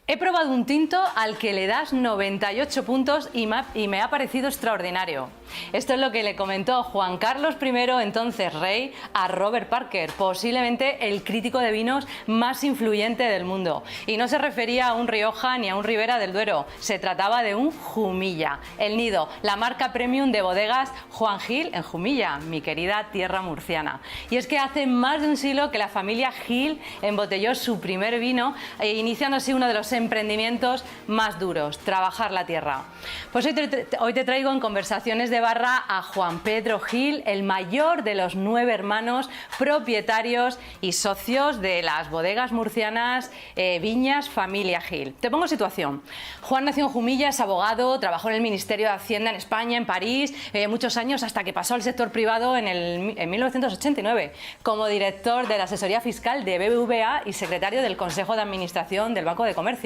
He probado un tinto al que le das 98 puntos y me ha parecido extraordinario. Esto es lo que le comentó Juan Carlos I, entonces rey, a Robert Parker, posiblemente el crítico de vinos más influyente del mundo. Y no se refería a un Rioja ni a un Ribera del Duero, se trataba de un Jumilla, el Nido, la marca premium de bodegas Juan Gil en Jumilla, mi querida tierra murciana. Y es que hace más de un siglo que la familia Gil embotelló su primer vino, iniciando así uno de los emprendimientos más duros, trabajar la tierra. Pues hoy te traigo en Conversaciones de Barra a Juan Pedro Gil, el mayor de los 9 hermanos propietarios y socios de las bodegas murcianas Viñas Familia Gil. Te pongo situación. Juan nació en Jumilla, es abogado, trabajó en el Ministerio de Hacienda en España, en París, muchos años hasta que pasó al sector privado en 1989 como director de la asesoría fiscal de BBVA y secretario del Consejo de Administración del Banco de Comercio.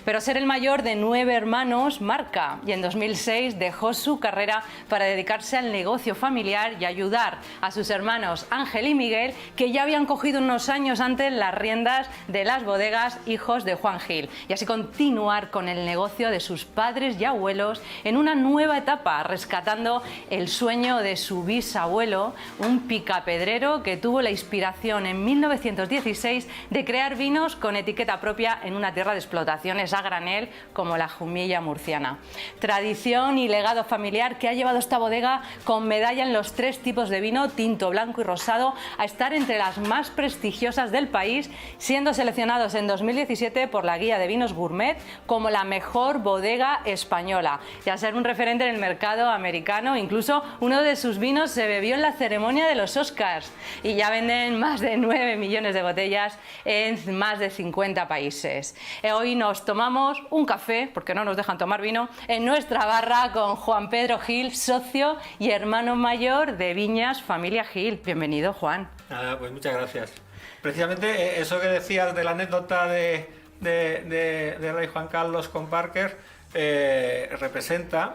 Pero ser el mayor de 9 hermanos marca, y en 2006 dejó su carrera para dedicarse al negocio familiar y ayudar a sus hermanos Ángel y Miguel, que ya habían cogido unos años antes las riendas de las bodegas hijos de Juan Gil, y así continuar con el negocio de sus padres y abuelos en una nueva etapa, rescatando el sueño de su bisabuelo, un picapedrero que tuvo la inspiración en 1916 de crear vinos con etiqueta propia en una tierra de explotaciones a granel como la Jumilla murciana. Tradición y legado familiar que ha llevado esta bodega con medalla en los 3 tipos de vino, tinto, blanco y rosado, a estar entre las más prestigiosas del país, siendo seleccionados en 2017 por la Guía de Vinos Gourmet como la mejor bodega española, y a ser un referente en el mercado americano. Incluso uno de sus vinos se bebió en la ceremonia de los Oscars, y ya venden más de 9 millones de botellas en más de 50 países. Hoy nos tomamos un café, porque no nos dejan tomar vino, en nuestra barra con Juan Pedro Gil, socio y hermano mayor de Viñas Familia Gil. Bienvenido, Juan. Nada, pues muchas gracias. Precisamente eso que decías de la anécdota de Rey Juan Carlos con Parker representa,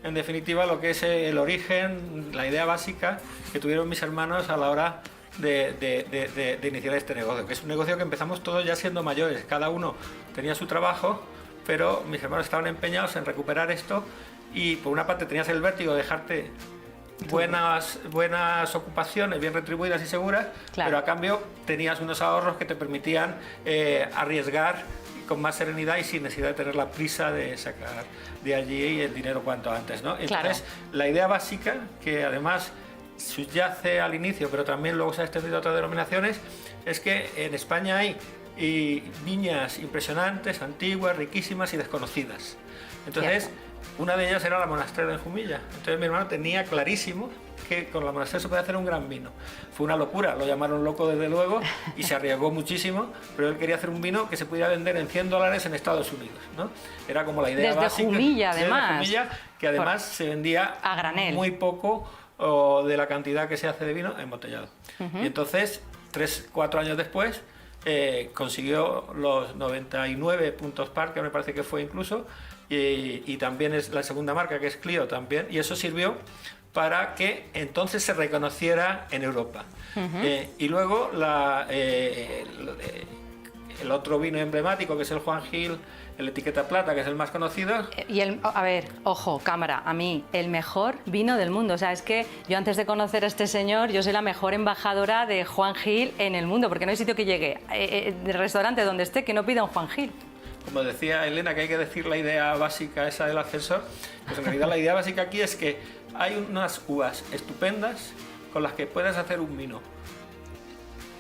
en definitiva, lo que es el origen, la idea básica que tuvieron mis hermanos a la hora de iniciar este negocio, que es un negocio que empezamos todos ya siendo mayores, cada uno tenía su trabajo, pero mis hermanos estaban empeñados en recuperar esto, y por una parte tenías el vértigo de dejarte buenas ocupaciones, bien retribuidas y seguras, claro, pero a cambio tenías unos ahorros que te permitían arriesgar con más serenidad y sin necesidad de tener la prisa de sacar de allí el dinero cuanto antes, ¿no? Entonces, claro, la idea básica, que además subyace al inicio, pero también luego se ha extendido a otras denominaciones, es que en España hay viñas impresionantes, antiguas, riquísimas y desconocidas. Entonces, una de ellas era la Monastrell en Jumilla. Entonces mi hermano tenía clarísimo que con la Monastrell se podía hacer un gran vino. Fue una locura, lo llamaron loco desde luego y se arriesgó muchísimo, pero él quería hacer un vino que se pudiera vender en $100 en Estados Unidos, ¿no? Era como la idea desde básica. Jumilla, además. Desde Jumilla, que además se vendía a granel, muy poco de la cantidad que se hace de vino embotellado. Y entonces, 3-4 años después, consiguió los 99 puntos Parker, me parece que fue incluso, y también es la segunda marca, que es Clio también, y eso sirvió para que entonces se reconociera en Europa. Y luego el otro vino emblemático, que es el Juan Gil, el etiqueta plata, que es el más conocido. Y a ver, ojo, cámara, a mí, el mejor vino del mundo. O sea, es que yo antes de conocer a este señor, yo soy la mejor embajadora de Juan Gil en el mundo, porque no hay sitio que llegue, de restaurante donde esté, que no pida un Juan Gil. Como decía Elena, que hay que decir la idea básica esa del ascensor, pues en realidad la idea básica aquí es que hay unas uvas estupendas con las que puedes hacer un vino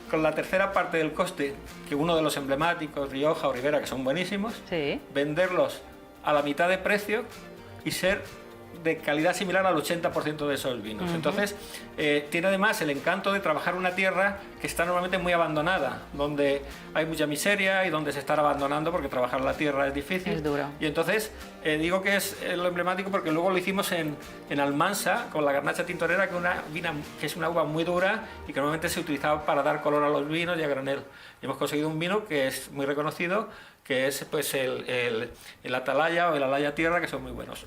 con la tercera parte del coste que uno de los emblemáticos, Rioja o Ribera, que son buenísimos, sí, venderlos a la mitad de precio y ser de calidad similar al 80% de esos vinos. Entonces, tiene además el encanto de trabajar una tierra que está normalmente muy abandonada, donde hay mucha miseria y donde se está abandonando porque trabajar la tierra es difícil. Es duro. Y entonces, digo que es lo emblemático porque luego lo hicimos en Almansa, con la Garnacha Tintorera, que es una uva muy dura y que normalmente se utilizaba para dar color a los vinos y a granel. Y hemos conseguido un vino que es muy reconocido, que es pues el Atalaya o el Alaya Tierra, que son muy buenos.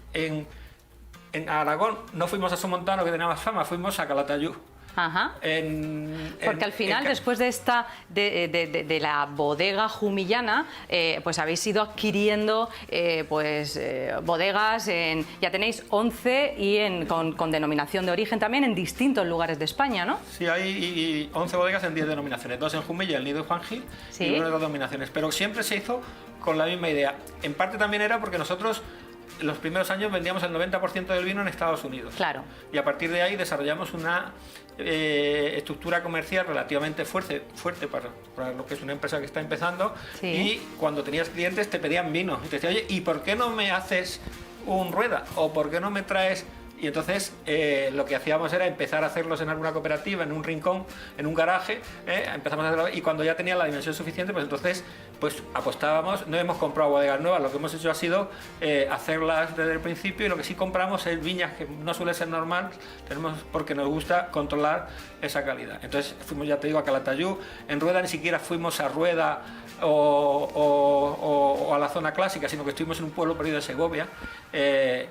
En Aragón no fuimos a Somontano, que tenía más fama, fuimos a Calatayud. Ajá. Porque al final, después de esta de la bodega jumillana, pues habéis ido adquiriendo bodegas, ya tenéis 11 y con denominación de origen también en distintos lugares de España, ¿no? Sí, hay 11 bodegas en 10 denominaciones, 2 en Jumilla, el Nido de Juan Gil, ¿sí? Y 1 de 2 denominaciones, pero siempre se hizo con la misma idea. En parte también era porque nosotros los primeros años vendíamos el 90% del vino en Estados Unidos. Claro. Y a partir de ahí desarrollamos una estructura comercial relativamente fuerte para lo que es una empresa que está empezando. Sí. Y cuando tenías clientes te pedían vino y te decían, oye, ¿y por qué no me haces un rueda? ¿O por qué no me traes...? Y entonces lo que hacíamos era empezar a hacerlos en alguna cooperativa, en un rincón, en un garaje, empezamos a hacerlo, y cuando ya tenía la dimensión suficiente, pues entonces pues apostábamos. No hemos comprado bodegas nuevas, lo que hemos hecho ha sido hacerlas desde el principio, y lo que sí compramos es viñas, que no suele ser normal, porque nos gusta controlar esa calidad. Entonces fuimos, ya te digo, a Calatayud. En Rueda ni siquiera fuimos a Rueda o a la zona clásica, sino que estuvimos en un pueblo perdido de Segovia,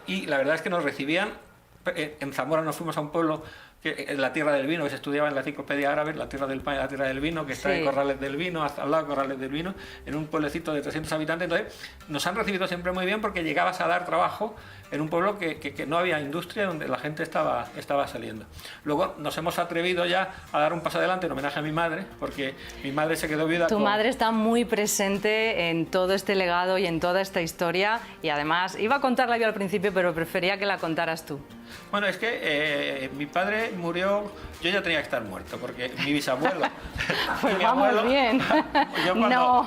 y la verdad es que nos recibían. En Zamora nos fuimos a un pueblo, en la Tierra del Vino, que se estudiaba en la enciclopedia árabe, la Tierra del Pan y la Tierra del Vino, que está en Corrales del Vino, al lado de Corrales del Vino, en un pueblecito de 300 habitantes. Entonces nos han recibido siempre muy bien, porque llegabas a dar trabajo en un pueblo que no había industria, donde la gente estaba saliendo. Luego nos hemos atrevido ya a dar un paso adelante en homenaje a mi madre, porque mi madre se quedó viuda. Tu madre está muy presente en todo este legado y en toda esta historia, y además iba a contarla yo al principio, pero prefería que la contaras tú. Bueno, es que mi padre murió, yo ya tenía que estar muerto, porque mi bisabuelo... Pues vamos abuelo, bien. Yo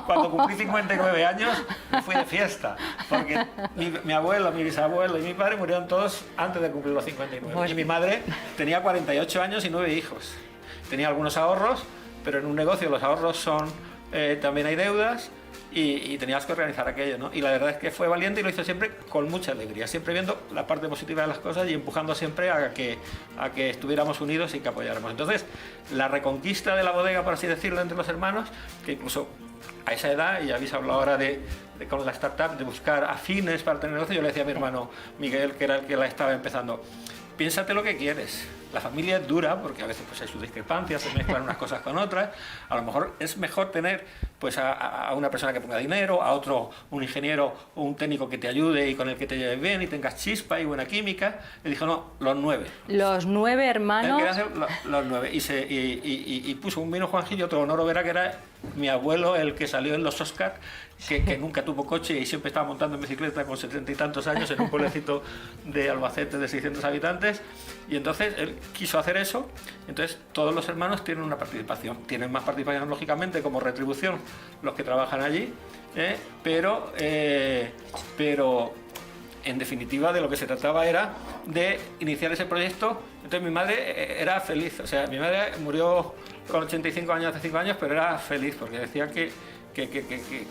cuando cumplí 59 años me fui de fiesta, porque mi abuelo, mi bisabuelo y mi padre murieron todos antes de cumplir los 59. Pues... Y mi madre tenía 48 años y 9 hijos. Tenía algunos ahorros, pero en un negocio los ahorros son... también hay deudas. Y tenías que organizar aquello, ¿no? Y la verdad es que fue valiente y lo hizo siempre con mucha alegría, siempre viendo la parte positiva de las cosas y empujando siempre a que estuviéramos unidos y que apoyáramos. Entonces, la reconquista de la bodega, por así decirlo, entre los hermanos, que incluso a esa edad, y habéis hablado ahora con la startup, de buscar afines para tener negocio, yo le decía a mi hermano Miguel, que era el que la estaba empezando, piénsate lo que quieres. La familia es dura, porque a veces pues hay sus discrepancias, se mezclan unas cosas con otras. A lo mejor es mejor tener pues a una persona que ponga dinero, a otro un ingeniero o un técnico que te ayude y con el que te lleves bien y tengas chispa y buena química. Y dijo, no, los 9. Los 9 hermanos. Él quería hacer los 9. Y puso un vino Juan Gil y otro Honoro Vera, que era mi abuelo, el que salió en los Oscars, que nunca tuvo coche y siempre estaba montando en bicicleta con 70 y tantos años en un pueblecito de Albacete de 600 habitantes. Y entonces él quiso hacer eso. Entonces todos los hermanos tienen una participación. Tienen más participación, lógicamente, como retribución los que trabajan allí, pero en definitiva de lo que se trataba era de iniciar ese proyecto. Entonces mi madre era feliz. O sea, mi madre murió con 85 años hace 5 años, pero era feliz porque decía que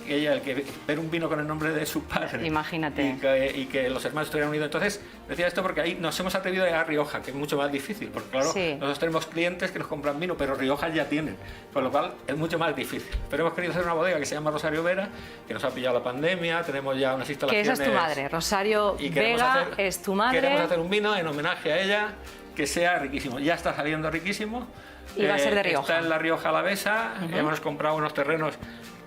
ella, el que ver un vino con el nombre de su padre, imagínate, y que los hermanos estuvieran unidos. Entonces decía esto porque ahí nos hemos atrevido a ir a Rioja, que es mucho más difícil, porque claro, nosotros tenemos clientes que nos compran vino, pero Rioja ya tienen, con lo cual es mucho más difícil. Pero hemos querido hacer una bodega que se llama Rosario Vera, que nos ha pillado la pandemia, tenemos ya unas instalaciones. Que esa es tu madre, Rosario Vega es tu madre. Queremos hacer un vino en homenaje a ella que sea riquísimo. Ya está saliendo riquísimo. Y va a ser de Rioja. Está en la Rioja Alavesa. Hemos comprado unos terrenos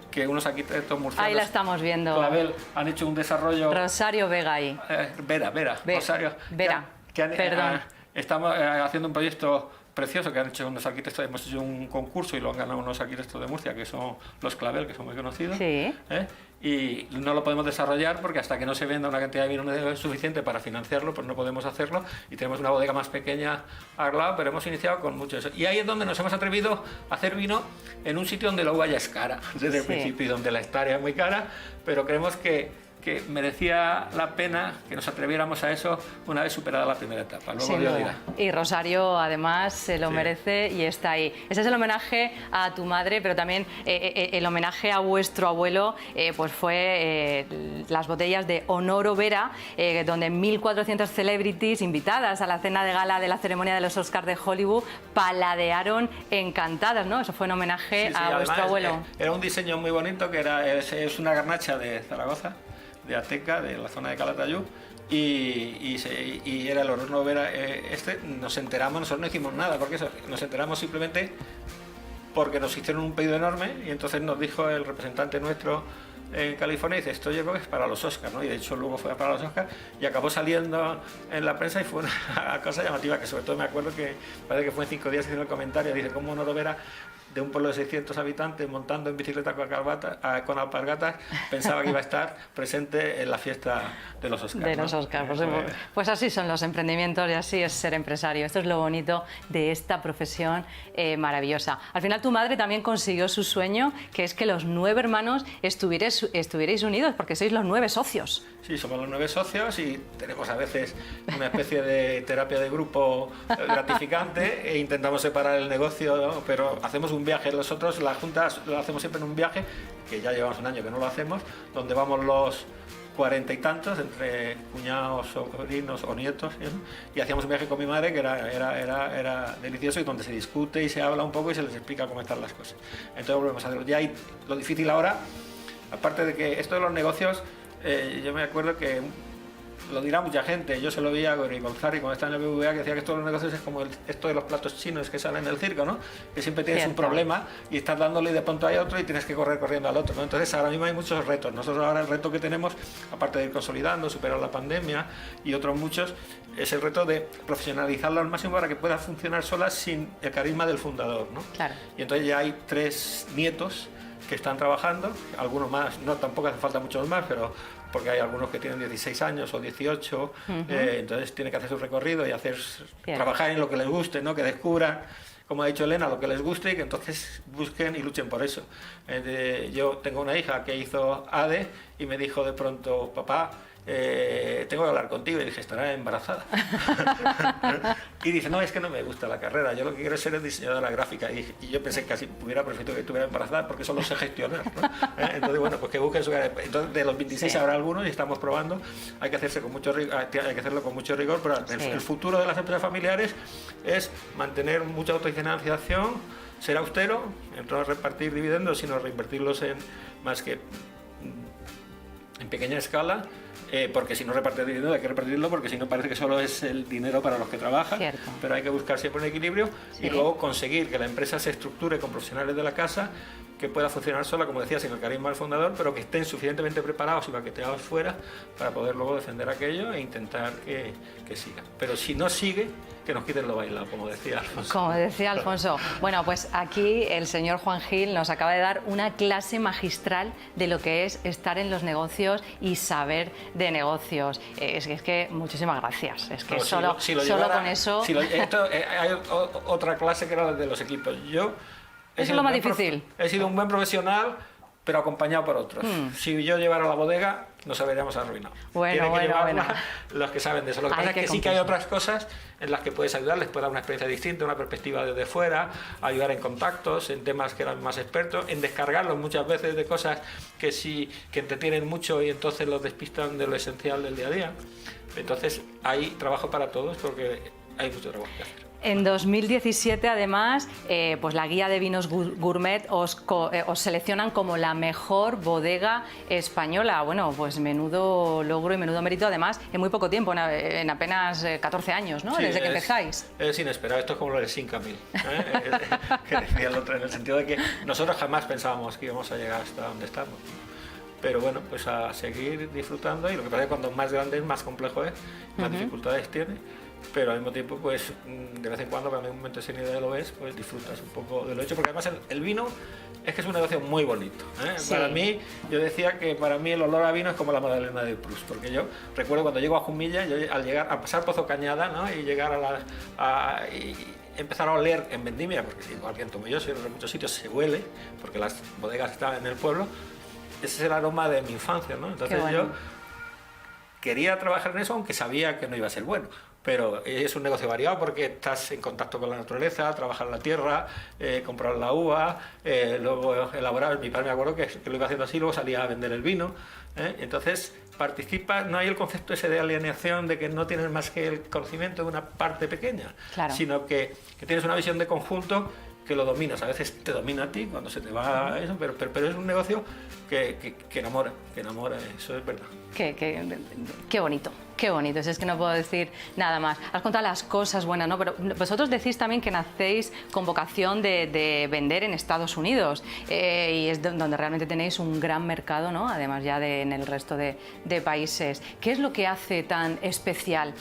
que unos arquitectos murcianos, ahí la estamos viendo, Clavel, han hecho un desarrollo. Rosario Vega ahí. Rosario Vera. Perdón. Estamos haciendo un proyecto precioso que han hecho unos arquitectos. Hemos hecho un concurso y lo han ganado unos arquitectos de Murcia, que son los Clavel, que son muy conocidos. Sí. Y no lo podemos desarrollar porque hasta que no se venda una cantidad de vino suficiente para financiarlo, pues no podemos hacerlo. Y tenemos una bodega más pequeña al lado, pero hemos iniciado con mucho eso. Y ahí es donde nos hemos atrevido a hacer vino en un sitio donde la uva ya es cara desde el principio, y donde la hectárea es muy cara, pero creemos que merecía la pena que nos atreviéramos a eso una vez superada la primera etapa. Luego Dios dirá. Y Rosario además se lo merece y está ahí. Ese es el homenaje a tu madre, pero también el homenaje a vuestro abuelo, pues fue las botellas de Honoro Vera, donde 1.400 celebrities invitadas a la cena de gala de la ceremonia de los Oscars de Hollywood paladearon encantadas, ¿no? Eso fue en homenaje a vuestro abuelo. Era un diseño muy bonito, que es una garnacha de Zaragoza, de Ateca, de la zona de Calatayud, y era el horno Vera nos enteramos, nosotros no hicimos nada, porque eso, nos enteramos simplemente porque nos hicieron un pedido enorme y entonces nos dijo el representante nuestro en California, dice, esto yo creo que es para los Oscars, ¿no? Y de hecho luego fue para los Oscars y acabó saliendo en la prensa y fue una cosa llamativa, que sobre todo me acuerdo que parece que fue en 5 días hicieron el comentario, dice, ¿cómo Honor Vera, de un pueblo de 600 habitantes, montando en bicicleta con alpargatas, pensaba que iba a estar presente en la fiesta de los Oscars? De los Oscars, pues así son los emprendimientos y así es ser empresario. Esto es lo bonito de esta profesión maravillosa. Al final tu madre también consiguió su sueño, que es que los 9 hermanos estuvierais unidos, porque sois los 9 socios. Sí, somos los 9 socios y tenemos a veces una especie de terapia de grupo gratificante e intentamos separar el negocio, ¿no? Pero hacemos un viaje nosotros, las juntas lo hacemos siempre en un viaje, que ya llevamos un año que no lo hacemos, donde vamos los 40 y tantos, entre cuñados, sobrinos o nietos, ¿sí? Y hacíamos un viaje con mi madre que era delicioso y donde se discute y se habla un poco y se les explica cómo están las cosas. Entonces volvemos a hacerlo. Ya hay lo difícil ahora, aparte de que esto de los negocios, yo me acuerdo que lo dirá mucha gente, yo se lo vi a Gori González cuando estaba en el BBVA, que decía que esto de los negocios es como esto de los platos chinos que salen en el circo, ¿no? Que siempre tienes un problema y estás dándole y de pronto hay otro y tienes que correr corriendo al otro, ¿no? Entonces ahora mismo hay muchos retos. Nosotros ahora el reto que tenemos, aparte de ir consolidando, superar la pandemia y otros muchos, es el reto de profesionalizarlo al máximo para que pueda funcionar sola sin el carisma del fundador, ¿no? Claro. Y entonces ya hay 3 nietos que están trabajando, algunos más, no, tampoco hace falta muchos más, pero porque hay algunos que tienen 16 años o 18, entonces tienen que hacer su recorrido y trabajar en lo que les guste, ¿no? Que descubran, como ha dicho Elena, lo que les guste y que entonces busquen y luchen por eso. Yo tengo una hija que hizo ADE y me dijo de pronto, papá, tengo que hablar contigo, y dije, estará embarazada. Y dice, no, es que no me gusta la carrera, yo lo que quiero es ser diseñadora gráfica. Y yo pensé que casi hubiera preferido que estuviera embarazada porque solo sé gestionar, ¿no? Entonces, bueno, pues que busquen su... Entonces, de los 26 habrá algunos y estamos probando. Hay que hacerlo con mucho rigor, pero el futuro de las empresas familiares es mantener mucha autofinanciación, ser austero, no repartir dividendos, sino reinvertirlos en más que en pequeña escala. Porque si no reparte dinero hay que repartirlo, porque si no parece que solo es el dinero para los que trabajan. Cierto. Pero hay que buscar siempre un equilibrio y luego conseguir que la empresa se estructure con profesionales de la casa, que pueda funcionar sola, como decía, sin el carisma del fundador, pero que estén suficientemente preparados y baqueteados fuera para poder luego defender aquello e intentar que siga. Pero si no sigue, que nos quiten lo bailado, como decía Alfonso. Como decía Alfonso. Bueno, pues aquí el señor Juan Gil nos acaba de dar una clase magistral de lo que es estar en los negocios y saber de negocios. Es que muchísimas gracias. Es que no, solo con eso... hay otra clase que era la de los equipos. Eso es lo más difícil. He sido un buen profesional, pero acompañado por otros. Si yo llevara la bodega, nos habríamos arruinado. Tienen que llevarla los que saben de eso. Lo que pasa es que sí que hay otras cosas en las que puedes ayudar, les puedes dar una experiencia distinta, una perspectiva desde fuera, ayudar en contactos, en temas que eran más expertos, en descargarlos muchas veces de cosas que entretienen mucho y entonces los despistan de lo esencial del día a día. Entonces hay trabajo para todos porque hay mucho trabajo que hacer. En 2017, además, pues la guía de vinos gourmet os seleccionan como la mejor bodega española. Bueno, pues menudo logro y menudo mérito, además, en muy poco tiempo, en apenas 14 años, ¿no? Sí, desde que empezáis. Es inesperado, esto es como lo de Sincamil, que decía el otro, en el sentido de que nosotros jamás pensábamos que íbamos a llegar hasta donde estamos. Pero bueno, pues a seguir disfrutando, y lo que pasa es que cuando más grande es, más complejo es, más dificultades tiene. Pero al mismo tiempo, pues de vez en cuando, cuando hay un momento de serenidad lo ves, pues disfrutas un poco de lo hecho, porque además el vino es que es un negocio muy bonito, ¿eh? Sí. Para mí, yo decía que para mí el olor a vino es como la Magdalena de Proust, porque yo recuerdo cuando llego a Jumilla, yo al llegar a pasar Pozo Cañada, ¿no? Y llegar y empezar a oler en vendimia, porque igual que en Tomelloso y en muchos sitios se huele, porque las bodegas están en el pueblo, ese es el aroma de mi infancia, ¿no? Entonces yo quería trabajar en eso, aunque sabía que no iba a ser bueno. Pero es un negocio variado porque estás en contacto con la naturaleza, trabajar la tierra, comprar la uva, luego elaborar. Mi padre, me acuerdo que lo iba haciendo así, luego salía a vender el vino. Entonces participas, no hay el concepto ese de alienación, de que no tienes más que el conocimiento de una parte pequeña, sino que tienes una visión de conjunto que lo dominas. A veces te domina a ti cuando se te va eso, pero es un negocio que enamora, eso es verdad. Qué bonito. Qué bonito, es que no puedo decir nada más. Has contado las cosas buenas, ¿no? Pero vosotros decís también que nacéis con vocación de vender en Estados Unidos y es donde realmente tenéis un gran mercado, ¿no? Además ya en el resto de países. ¿Qué es lo que hace tan especial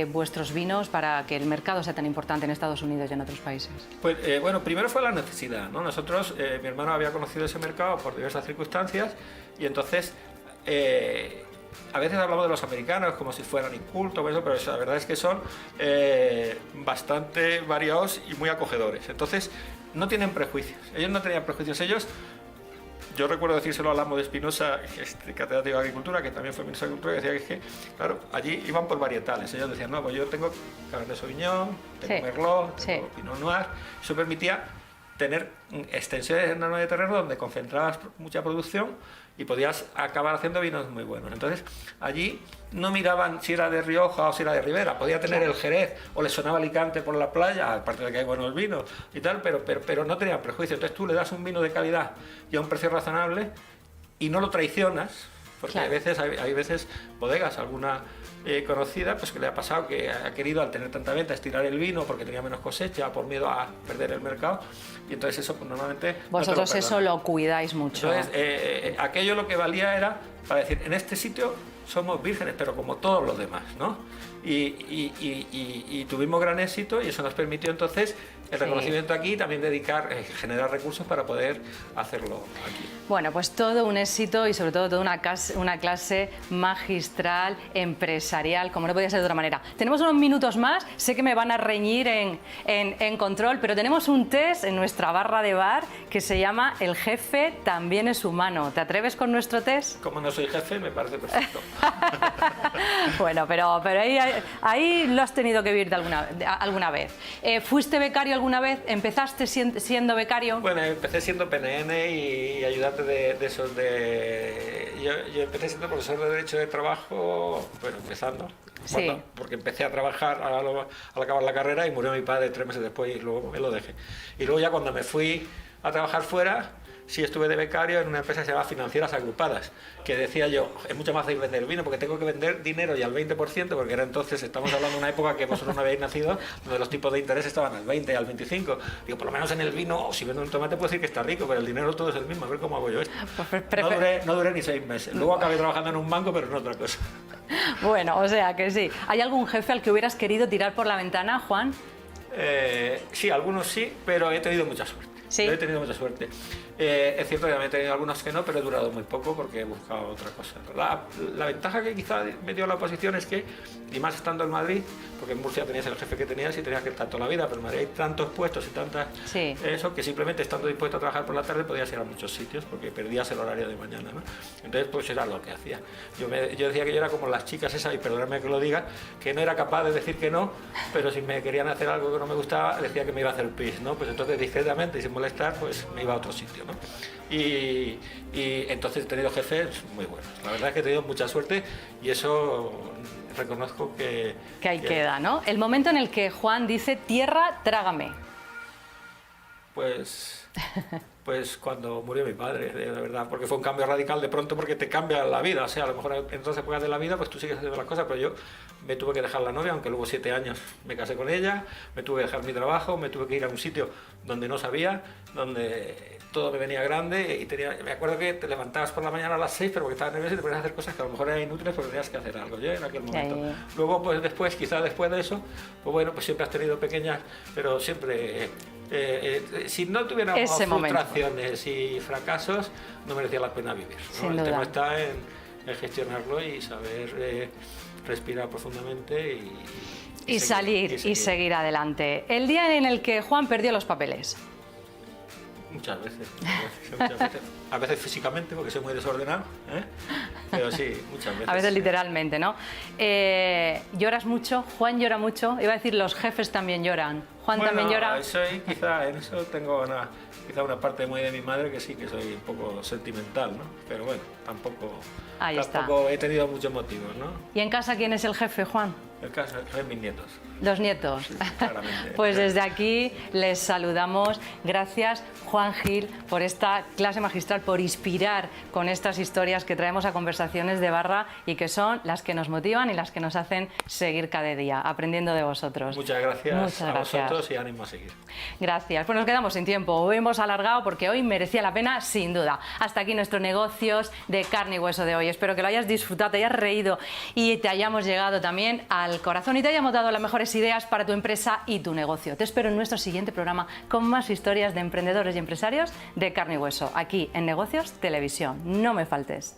vuestros vinos para que el mercado sea tan importante en Estados Unidos y en otros países? Pues bueno, primero fue la necesidad, ¿no? Nosotros, mi hermano había conocido ese mercado por diversas circunstancias y entonces... a veces hablamos de los americanos como si fueran incultos, pero la verdad es que son bastante variados y muy acogedores. Entonces, no tienen prejuicios. Ellos no tenían prejuicios. Yo recuerdo decírselo al amo de Espinosa, catedrático de Agricultura, que también fue ministro de Agricultura, que decía que claro, allí iban por varietales. Ellos decían, no, pues yo tengo Cabernet Sauvignon, tengo Merlot, tengo Pinot Noir. Eso permitía tener extensiones enormes de terreno donde concentrabas mucha producción y podías acabar haciendo vinos muy buenos. Entonces, allí no miraban si era de Rioja o si era de Ribera, podía tener el Jerez o le sonaba Alicante por la playa, aparte de que hay buenos vinos y tal, pero no tenían prejuicio. Entonces tú le das un vino de calidad y a un precio razonable y no lo traicionas, porque hay veces bodegas, alguna conocida, pues que le ha pasado que ha querido, al tener tanta venta, estirar el vino porque tenía menos cosecha, por miedo a perder el mercado, y entonces eso pues normalmente... Vosotros eso lo cuidáis mucho. Entonces, aquello lo que valía era para decir, en este sitio somos vírgenes, pero como todos los demás, ¿no? Y tuvimos gran éxito y eso nos permitió entonces el reconocimiento aquí y también generar recursos para poder hacerlo aquí. Bueno, pues todo un éxito y sobre todo toda una clase magistral, empresarial, como no podía ser de otra manera. Tenemos unos minutos más, sé que me van a reñir en control, pero tenemos un test en nuestra barra de bar que se llama El jefe también es humano. ¿Te atreves con nuestro test? Como no soy jefe, me parece perfecto. Bueno, pero ahí lo has tenido que vivir alguna vez. ¿Fuiste becario alguna vez? ¿Empezaste siendo becario? Bueno, empecé siendo PNN y ayudante de esos de... Yo empecé siendo profesor de Derecho de Trabajo, bueno, empezando. Sí. Porque empecé a trabajar al acabar la carrera y murió mi padre 3 meses después y luego me lo dejé. Y luego ya cuando me fui a trabajar fuera, sí estuve de becario en una empresa que se llama Financieras Agrupadas, que decía yo, es mucho más fácil vender vino porque tengo que vender dinero y al 20%, porque era entonces, estamos hablando de una época que vosotros no habéis nacido, donde los tipos de interés estaban al 20 y al 25. Digo, por lo menos en el vino, o si vendo un tomate puedo decir que está rico, pero el dinero todo es el mismo, a ver cómo hago yo esto. No duré ni 6 meses. Luego acabé trabajando en un banco, pero en otra cosa. Bueno, o sea que sí. ¿Hay algún jefe al que hubieras querido tirar por la ventana, Juan? Sí, algunos sí, pero he tenido mucha suerte. ¿Sí? Yo he tenido mucha suerte. Es cierto que también he tenido algunos que no, pero he durado muy poco porque he buscado otra cosa. La ventaja que quizá me dio la oposición es que, y más estando en Madrid, porque en Murcia tenías el jefe que tenías y tenías que estar toda la vida, pero en Madrid hay tantos puestos y tantas... Sí. Eso, que simplemente estando dispuesto a trabajar por la tarde podías ir a muchos sitios porque perdías el horario de mañana, ¿no? Entonces, pues era lo que hacía. Yo decía que yo era como las chicas esas, y perdóname que lo diga, que no era capaz de decir que no, pero si me querían hacer algo que no me gustaba, decía que me iba a hacer pis, ¿no? Pues entonces discretamente y sin molestar, pues me iba a otro sitio, ¿no? Y entonces he tenido jefes muy buenos. La verdad es que he tenido mucha suerte y eso reconozco que ahí queda, ¿no? El momento en el que Juan dice, tierra, trágame. Pues cuando murió mi padre, de verdad, porque fue un cambio radical de pronto, porque te cambia la vida, o sea, a lo mejor en otras épocas de la vida pues tú sigues haciendo las cosas, pero yo me tuve que dejar la novia, aunque luego 7 años me casé con ella, me tuve que dejar mi trabajo, me tuve que ir a un sitio donde no sabía, donde todo me venía grande y me acuerdo que te levantabas por la mañana a las 6, pero porque estabas nervioso y te ponías a hacer cosas que a lo mejor eran inútiles porque tenías que hacer algo, yo en aquel momento. Luego, pues quizás después de eso, pues bueno, pues siempre has tenido pequeñas, pero siempre... si no tuviéramos frustraciones y fracasos, no merecía la pena vivir, ¿no? El tema está en gestionarlo y saber respirar profundamente y seguir adelante. El día en el que Juan perdió los papeles. Muchas veces. A veces físicamente, porque soy muy desordenado, pero sí, muchas veces. A veces literalmente, ¿no? ¿Lloras mucho? ¿Juan llora mucho? Iba a decir, los jefes también lloran. ¿Juan también llora? Quizá en eso tengo una parte muy de mi madre que sí, que soy un poco sentimental, ¿no? Pero bueno, tampoco he tenido muchos motivos, ¿no? ¿Y en casa quién es el jefe, Juan? El caso de mis nietos. Los nietos. Claramente. Pues desde aquí les saludamos. Gracias, Juan Gil, por esta clase magistral, por inspirar con estas historias que traemos a Conversaciones de Barra y que son las que nos motivan y las que nos hacen seguir cada día, aprendiendo de vosotros. Muchas gracias a vosotros y ánimo a seguir. Gracias. Pues nos quedamos sin tiempo. Hoy hemos alargado porque hoy merecía la pena, sin duda. Hasta aquí nuestros negocios de carne y hueso de hoy. Espero que lo hayas disfrutado, te hayas reído y te hayamos llegado también al corazón y te hayamos dado las mejores ideas para tu empresa y tu negocio. Te espero en nuestro siguiente programa con más historias de emprendedores y empresarios de carne y hueso, aquí en Negocios Televisión. No me faltes.